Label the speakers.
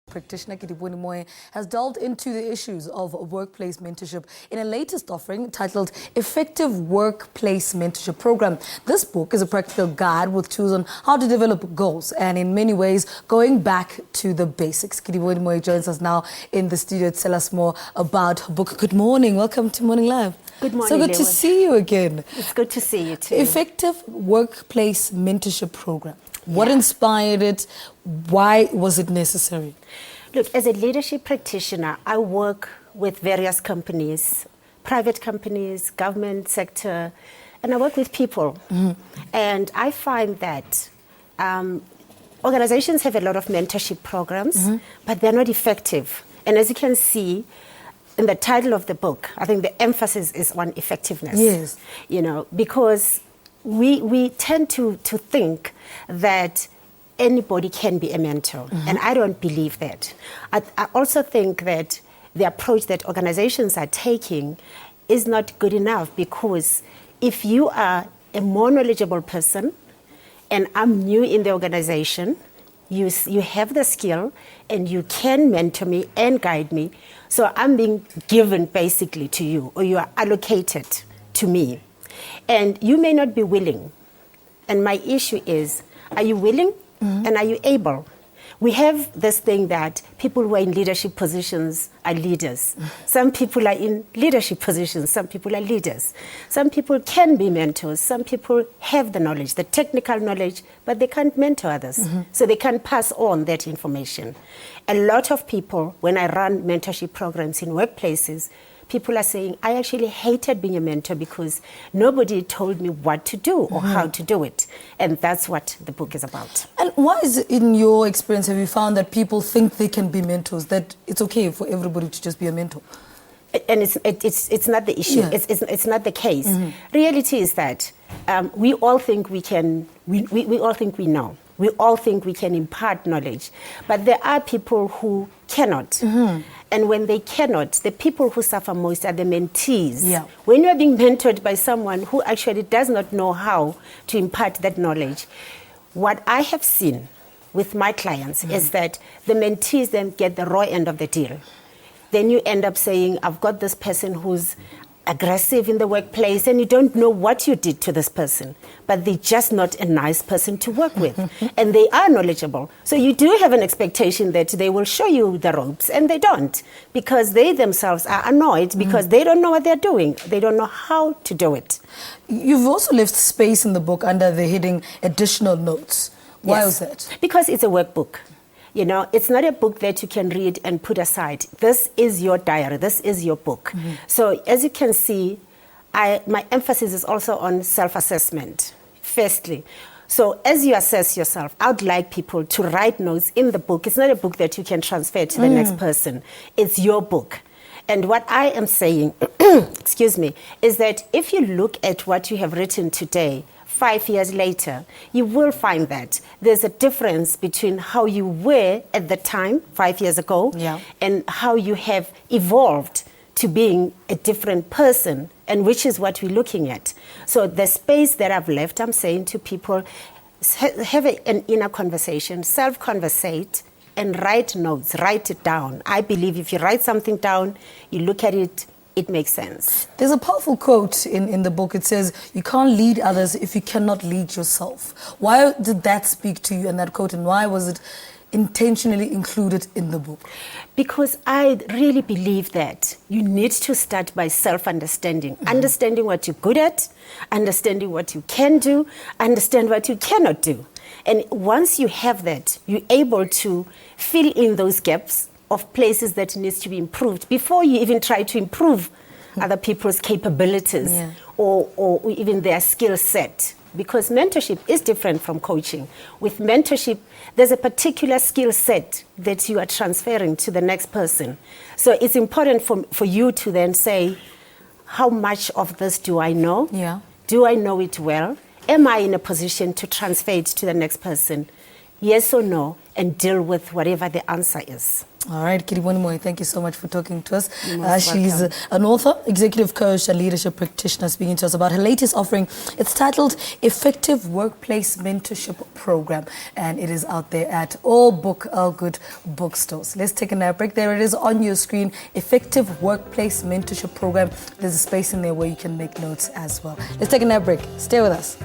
Speaker 1: Practitioner Kedibone Mooi has delved into the issues of workplace mentorship in a latest offering titled Effective Workplace Mentorship Program. This book is a practical guide with tools on how to develop goals and in many ways going back to the basics. Kedibone Mooi joins us now in the studio to tell us more about her book. Good morning. Welcome to Morning Live.
Speaker 2: Good morning.
Speaker 1: So good to see you again.
Speaker 2: It's good to see you too.
Speaker 1: Effective Workplace Mentorship Program. What inspired it? Why was it necessary?
Speaker 2: Look, as a leadership practitioner, I work with various companies, private companies, government sector, and I work with people. And I find that organizations have a lot of mentorship programs, but they're not effective. And as you can see in the title of the book, I think the emphasis is on effectiveness.
Speaker 1: Yes.
Speaker 2: You know, because we tend to think that anybody can be a mentor, and I don't believe that. I also think that the approach that organizations are taking is not good enough, because if you are a more knowledgeable person and I'm new in the organization, you have the skill and you can mentor me and guide me, so I'm being given basically to you, or you are allocated to me. And you may not be willing. And my issue is, are you willing and are you able? We have this thing that people who are in leadership positions are leaders. Some people are in leadership positions, some people are leaders. Some people can be mentors, some people have the knowledge, the technical knowledge, but they can't mentor others. So they can't pass on that information. A lot of people, when I run mentorship programs in workplaces, people are saying, I actually hated being a mentor because nobody told me what to do or how to do it. And that's what the book is about.
Speaker 1: And why is it, in your experience, have you found that people think they can be mentors, that it's okay for everybody to just be a mentor?
Speaker 2: And it's not the issue.
Speaker 1: Yeah.
Speaker 2: It's not the case. Reality is that we all think we can, we all think we know. We all think we can impart knowledge. But there are people who cannot. And when they cannot, the people who suffer most are the mentees.
Speaker 1: Yeah.
Speaker 2: When you are being mentored by someone who actually does not know how to impart that knowledge, what I have seen with my clients is that the mentees then get the raw end of the deal. Then you end up saying, I've got this person who's aggressive in the workplace, and you don't know what you did to this person, but they're just not a nice person to work with. And they are knowledgeable. So you do have an expectation that they will show you the ropes, and they don't, because they themselves are annoyed because they don't know what they're doing. They don't know how to do it.
Speaker 1: You've also left space in the book under the heading Additional Notes. Why was that?
Speaker 2: Because it's a workbook. You know, it's not a book that you can read and put aside. This is your diary. This is your book. So as you can see, my emphasis is also on self-assessment, firstly. So as you assess yourself, I would like people to write notes in the book. It's not a book that you can transfer to the next person. It's your book. And what I am saying, excuse me, is that if you look at what you have written today, 5 years later, you will find that there's a difference between how you were at the time, 5 years ago, and how you have evolved to being a different person, and which is what we're looking at. So the space that I've left, I'm saying to people, have an inner conversation, self-conversate, and write notes, write it down. I believe if you write something down, you look at it, it makes sense.
Speaker 1: There's a powerful quote in the book. It says, you can't lead others if you cannot lead yourself. Why did that speak to you in that quote, and why was it intentionally included in the book?
Speaker 2: Because I really believe that you need to start by self-understanding. Understanding what you're good at, understanding what you can do, understand what you cannot do. And once you have that, you're able to fill in those gaps of places that needs to be improved before you even try to improve other people's capabilities or even their skill set. Because mentorship is different from coaching. With mentorship, there's a particular skill set that you are transferring to the next person. So it's important for you to then say, how much of this do I know? Do I know it well? Am I in a position to transfer it to the next person? Yes or no, and deal with whatever the answer is.
Speaker 1: All right, Kedibone Mooi, thank you so much for talking to us.
Speaker 2: You're most
Speaker 1: She's
Speaker 2: welcome.
Speaker 1: an author, executive coach, and leadership practitioner, speaking to us about her latest offering. It's titled Effective Workplace Mentorship Program, and it is out there at all good bookstores. Let's take a break. There it is on your screen, Effective Workplace Mentorship Program. There's a space in there where you can make notes as well. Let's take a break. Stay with us.